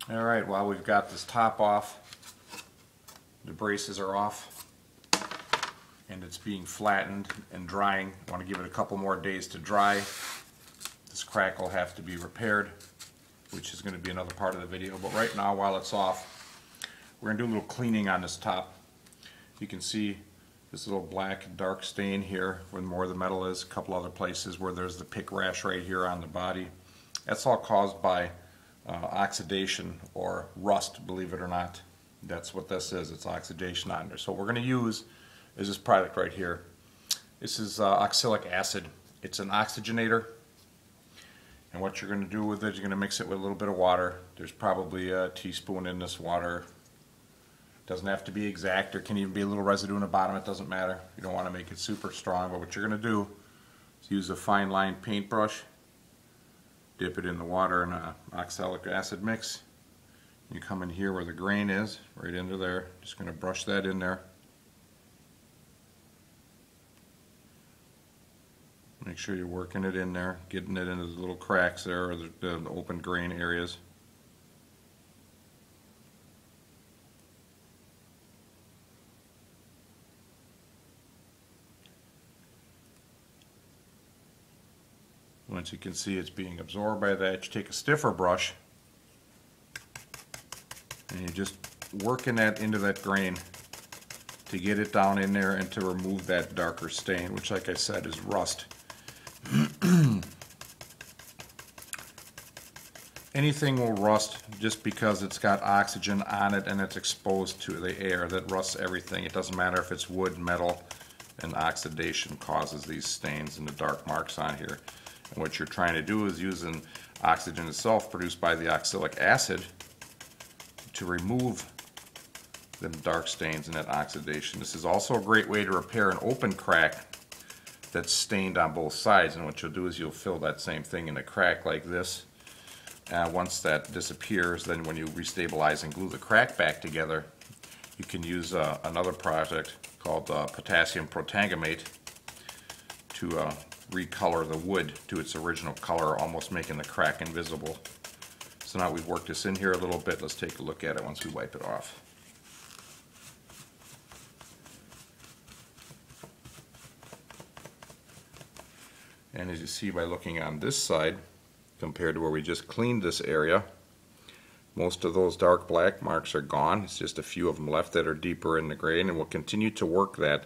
Alright, while we've got this top off, the braces are off, and it's being flattened and drying. I want to give it a couple more days to dry. This crack will have to be repaired, which is going to be another part of the video. But right now, while it's off, we're going to do a little cleaning on this top. You can see this little black dark stain here where more of the metal is, a couple other places where there's the pick rash right here on the body. That's all caused by oxidation or rust, believe it or not. That's what this is. It's oxidation on there. So what we're going to use is this product right here. This is oxalic acid. It's an oxygenator, and what you're going to do with it, you're going to mix it with a little bit of water. There's probably a teaspoon in this water. Doesn't have to be exact. There can even be a little residue in the bottom. It doesn't matter. You don't want to make it super strong, but what you're going to do is use a fine line paintbrush, dip it in the water and oxalic acid mix. You come in here where the grain is, right into there. Just going to brush that in there. Make sure you're working it in there, getting it into the little cracks there, or the open grain areas. Once you can see it's being absorbed by that, you take a stiffer brush and you're just working that into that grain to get it down in there and to remove that darker stain, which, like I said, is rust. Anything will rust just because it's got oxygen on it and it's exposed to the air. That rusts everything. It doesn't matter if it's wood, metal, and oxidation causes these stains and the dark marks on here. And what you're trying to do is using oxygen itself produced by the oxalic acid to remove them dark stains and that oxidation. This is also a great way to repair an open crack that's stained on both sides, and what you'll do is you'll fill that same thing in a crack like this. Once that disappears, then when you restabilize and glue the crack back together, you can use another product called potassium protangamate to recolor the wood to its original color, almost making the crack invisible. So now we've worked this in here a little bit. Let's take a look at it once we wipe it off. And as you see by looking on this side, compared to where we just cleaned this area, most of those dark black marks are gone. It's just a few of them left that are deeper in the grain, and we'll continue to work that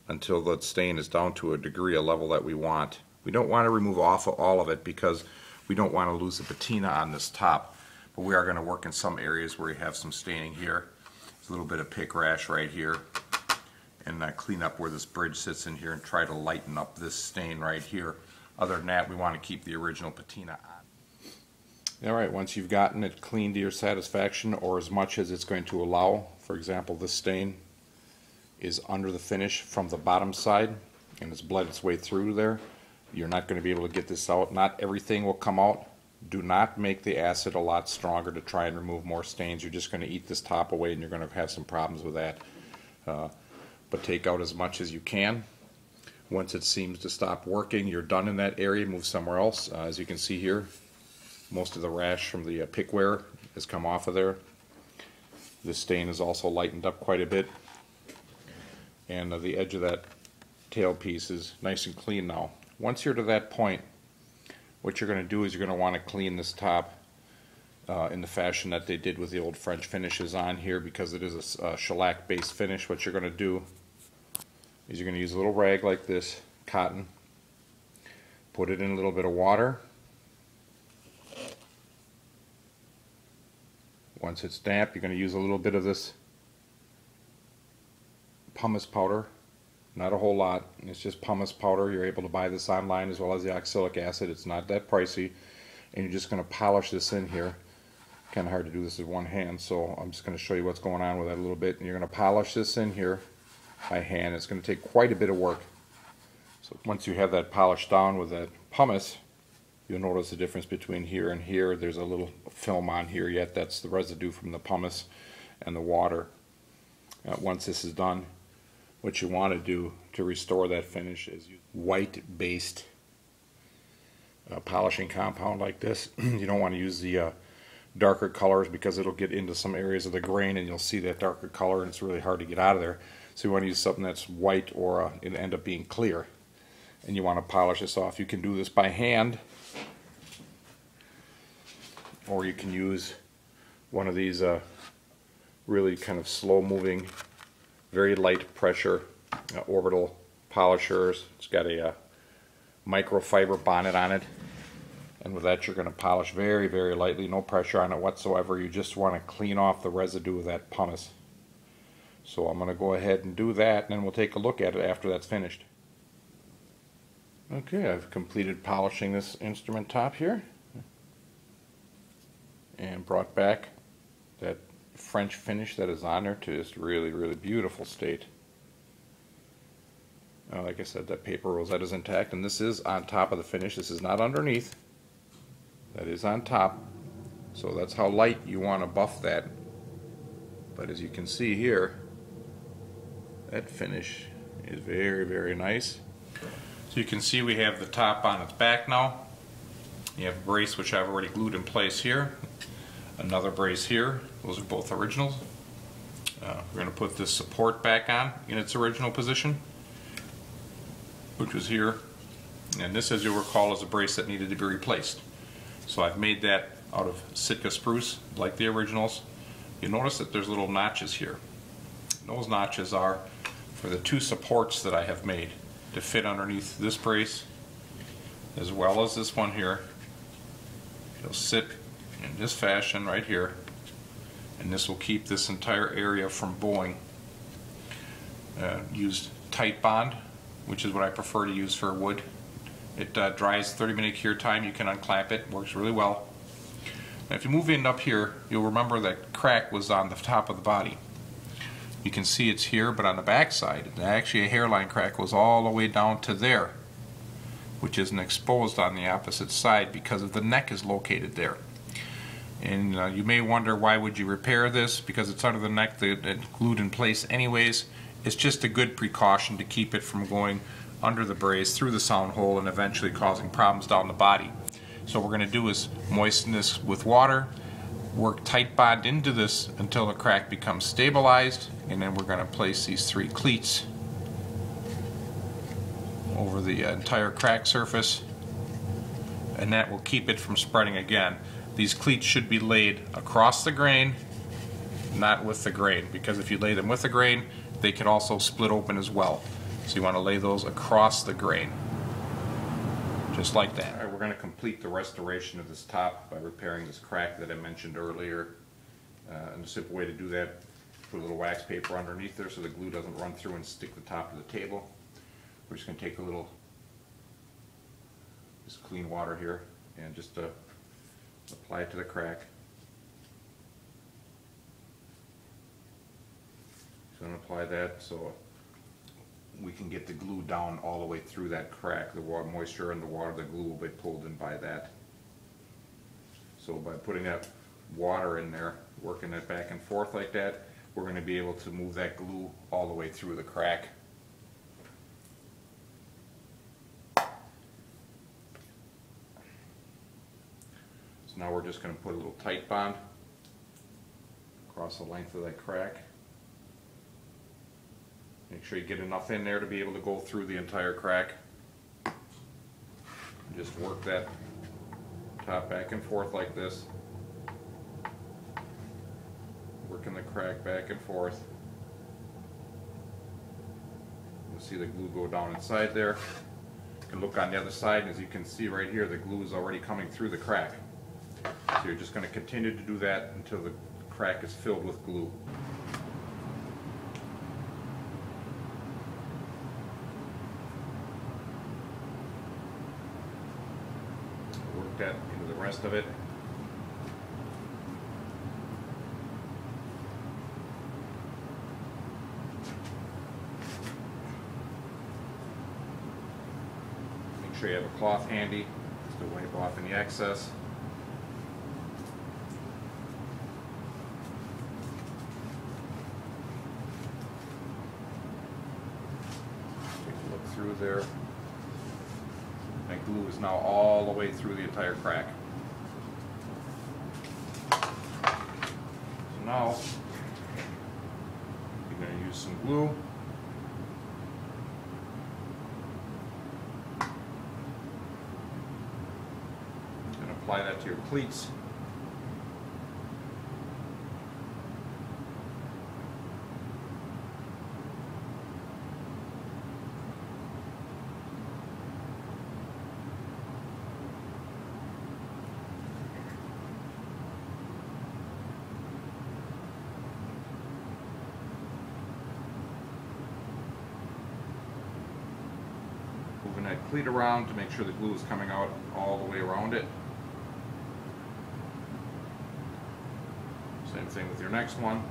until the stain is down to a degree, a level that we want. We don't want to remove off all of it because we don't want to lose the patina on this top, but we are going to work in some areas where you have some staining here. There's a little bit of pick rash right here, and clean up where this bridge sits in here and try to lighten up this stain right here. Other than that, we want to keep the original patina on. Alright, once you've gotten it clean to your satisfaction, or as much as it's going to allow, for example, this stain is under the finish from the bottom side and it's bled its way through there, you're not going to be able to get this out. Not everything will come out. Do not make the acid a lot stronger to try and remove more stains. You're just going to eat this top away and you're going to have some problems with that. But take out as much as you can. Once it seems to stop working, you're done in that area, move somewhere else. As you can see here, most of the rash from the pick wear has come off of there. This stain is also lightened up quite a bit, and the edge of that tail piece is nice and clean now. Once you're to that point, what you're going to do is you're going to want to clean this top in the fashion that they did with the old French finishes on here, because it is a shellac based finish. What you're going to do is you're going to use a little rag like this, cotton, put it in a little bit of water. Once it's damp, you're going to use a little bit of this pumice powder, not a whole lot. It's just pumice powder. You're able to buy this online as well as the oxalic acid. It's not that pricey. And you're just going to polish this in here. Kind of hard to do this with one hand, so I'm just going to show you what's going on with that a little bit. And you're going to polish this in here by hand. It's going to take quite a bit of work. So once you have that polished down with that pumice, you'll notice the difference between here and here. There's a little film on here yet. That's the residue from the pumice and the water. Once this is done, what you want to do to restore that finish is use white based polishing compound like this. You don't want to use the darker colors because it'll get into some areas of the grain and you'll see that darker color and it's really hard to get out of there. So you want to use something that's white or it'll end up being clear. And you want to polish this off. You can do this by hand, or you can use one of these really kind of slow moving, very light pressure orbital polishers. It's got a microfiber bonnet on it, and with that you're going to polish very, very lightly, no pressure on it whatsoever. You just want to clean off the residue of that pumice. So I'm going to go ahead and do that, and then we'll take a look at it after that's finished. Okay, I've completed polishing this instrument top here and brought back that French finish that is on there to this really, really beautiful state. Like I said, that paper rosette is intact, and this is on top of the finish. This is not underneath. That is on top. So that's how light you want to buff that. But as you can see here, that finish is very, very nice. So you can see we have the top on its back now. You have a brace which I've already glued in place here. Another brace here. Those are both originals. We're going to put this support back on in its original position, which was here. And this, as you'll recall, is a brace that needed to be replaced. So I've made that out of Sitka spruce, like the originals. You notice that there's little notches here. Those notches are for the two supports that I have made to fit underneath this brace, as well as this one here. It'll sit in this fashion right here, and this will keep this entire area from bowing. Used tight bond, which is what I prefer to use for wood. It dries 30-minute cure time. You can unclamp it, works really well. Now if you move in up here, you'll remember that crack was on the top of the body. You can see it's here, but on the back side, actually a hairline crack goes all the way down to there, which isn't exposed on the opposite side because of the neck is located there. And you may wonder, why would you repair this? Because it's under the neck, it's glued in place anyways. It's just a good precaution to keep it from going under the brace, through the sound hole, and eventually causing problems down the body. So what we're going to do is moisten this with water, work tight bond into this until the crack becomes stabilized, and then we're going to place these 3 cleats over the entire crack surface, and that will keep it from spreading again. These cleats should be laid across the grain, not with the grain, because if you lay them with the grain, they can also split open as well. So you want to lay those across the grain, just like that. All right, we're going to complete the restoration of this top by repairing this crack that I mentioned earlier. And the simple way to do that, put a little wax paper underneath there so the glue doesn't run through and stick the top of the table. We're just going to take a little clean water here and just apply it to the crack. So I'm going to apply that so we can get the glue down all the way through that crack. The water, moisture and the water, the glue will be pulled in by that. So by putting that water in there, working it back and forth like that, we're going to be able to move that glue all the way through the crack. So now we're just going to put a little tight bond across the length of that crack. Make sure you get enough in there to be able to go through the entire crack. Just work that top back and forth like this. Working the crack back and forth. You'll see the glue go down inside there. You can look on the other side, and as you can see right here, the glue is already coming through the crack. So you're just going to continue to do that until the crack is filled with glue. Work that into the rest of it. Make sure you have a cloth handy just to wipe off any excess. Take a look through there. That glue is now all the way through the entire crack. now you're going to use some glue. And apply that to your cleats. Moving that cleat around to make sure the glue is coming out all the way around it. Same thing with your next one.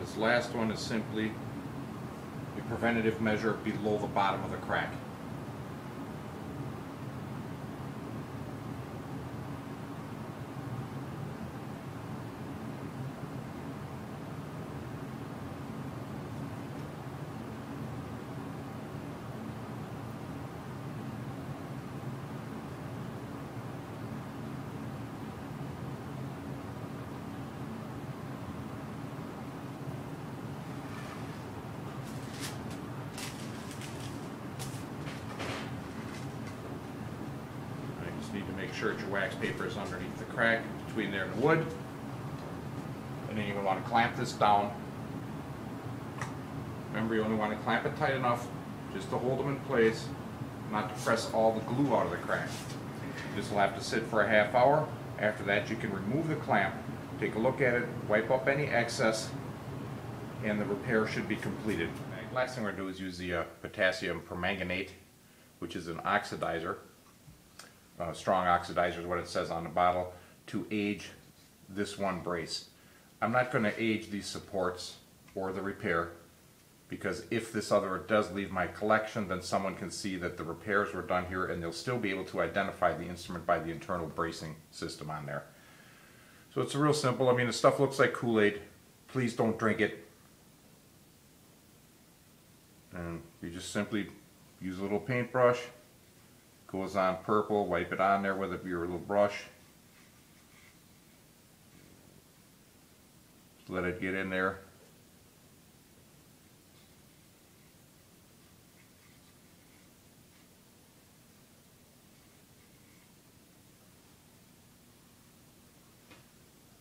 This last one is simply a preventative measure below the bottom of the crack. Need to make sure that your wax paper is underneath the crack between there and the wood. And then you're going to want to clamp this down. Remember, you only want to clamp it tight enough just to hold them in place, not to press all the glue out of the crack. This will have to sit for a half hour. After that, you can remove the clamp, take a look at it, wipe up any excess, and the repair should be completed. Last thing we're going to do is use the potassium permanganate, which is an oxidizer. Strong oxidizer is what it says on the bottle, to age this one brace. I'm not going to age these supports or the repair, because if this other does leave my collection, then someone can see that the repairs were done here, and they'll still be able to identify the instrument by the internal bracing system on there. So it's real simple. I mean, the stuff looks like Kool-Aid. Please don't drink it. And you just simply use a little paintbrush. Goes on purple, wipe it on there with your little brush. Let it get in there.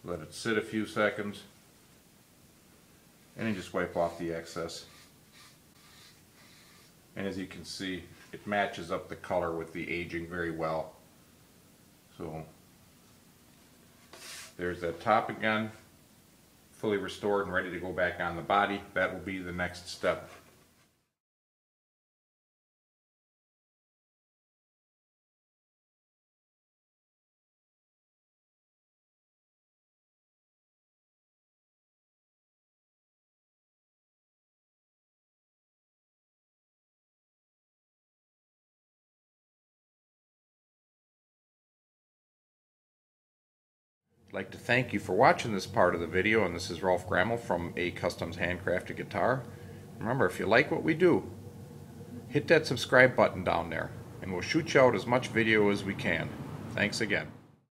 Let it sit a few seconds. And then just wipe off the excess. And as you can see, it matches up the color with the aging very well. So there's that top again, fully restored and ready to go back on the body. That will be the next step. I'd like to thank you for watching this part of the video, and this is Rolf Grammel from A Customs Handcrafted Guitar. Remember, if you like what we do, hit that subscribe button down there, and we'll shoot you out as much video as we can. Thanks again.